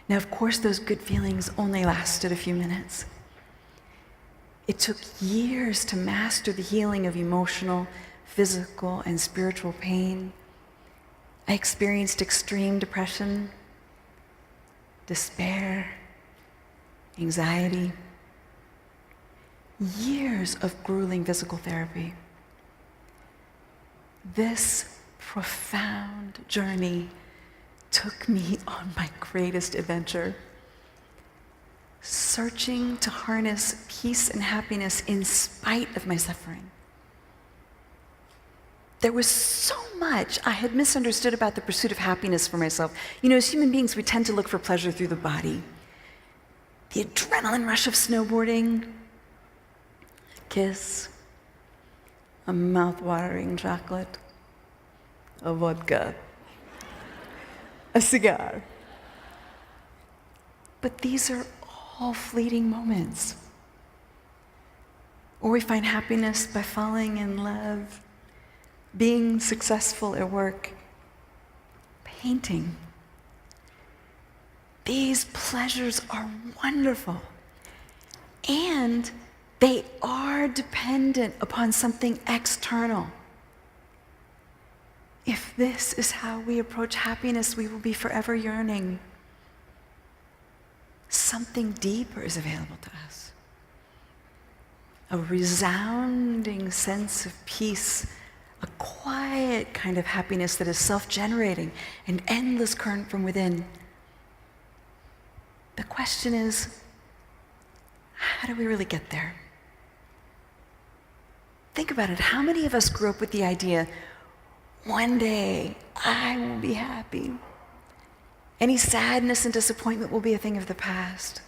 Now, of course, those good feelings only lasted a few minutes. It took years to master the healing of emotional, physical, and spiritual pain. I experienced extreme depression, despair, anxiety, years of grueling physical therapy. This profound journey took me on my greatest adventure, searching to harness peace and happiness in spite of my suffering. There was so much I had misunderstood about the pursuit of happiness for myself. You know, as human beings, we tend to look for pleasure through the body. The adrenaline rush of snowboarding, a kiss, a mouth-watering chocolate, a vodka, a cigar. But these are all fleeting moments. Or we find happiness by falling in love, being successful at work, painting. These pleasures are wonderful, and they are dependent upon something external. If this is how we approach happiness, we will be forever yearning. Something deeper is available to us. A resounding sense of peace, a quiet kind of happiness that is self-generating, an endless current from within. The question is, how do we really get there? Think about it. How many of us grew up with the idea, one day I will be happy. Any sadness and disappointment will be a thing of the past.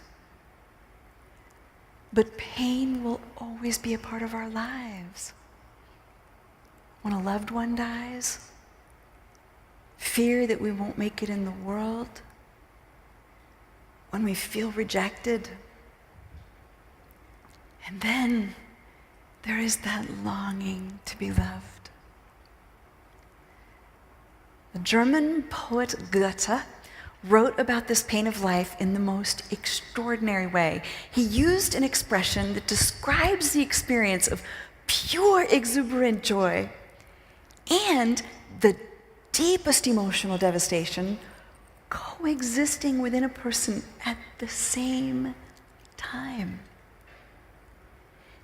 But pain will always be a part of our lives. When a loved one dies, fear that we won't make it in the world, when we feel rejected, and then there is that longing to be loved. The German poet Goethe wrote about this pain of life in the most extraordinary way. He used an expression that describes the experience of pure exuberant joy and the deepest emotional devastation coexisting within a person at the same time.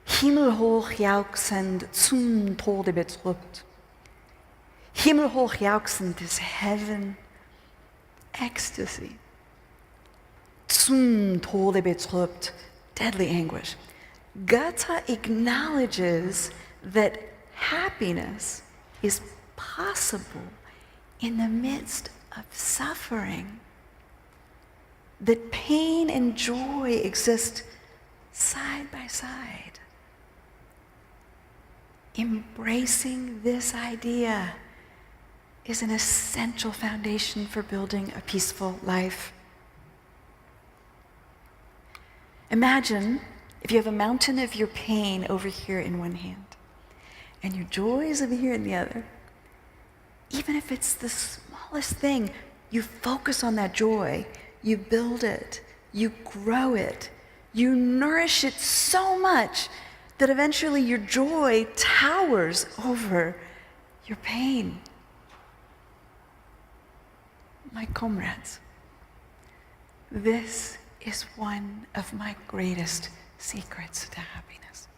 Himmelhoch jauchzend zum Tode bedrückt. Himmelhoch jauchzend is heaven, ecstasy. Zum Tode bedrückt, deadly anguish. Goethe acknowledges that happiness is possible in the midst of suffering. That pain and joy exist side by side. Embracing this idea is an essential foundation for building a peaceful life. Imagine if you have a mountain of your pain over here in one hand and your joys over here in the other. Even if it's the smallest thing, you focus on that joy, you build it, you grow it, you nourish it so much that eventually your joy towers over your pain. My comrades, this is one of my greatest secrets to happiness.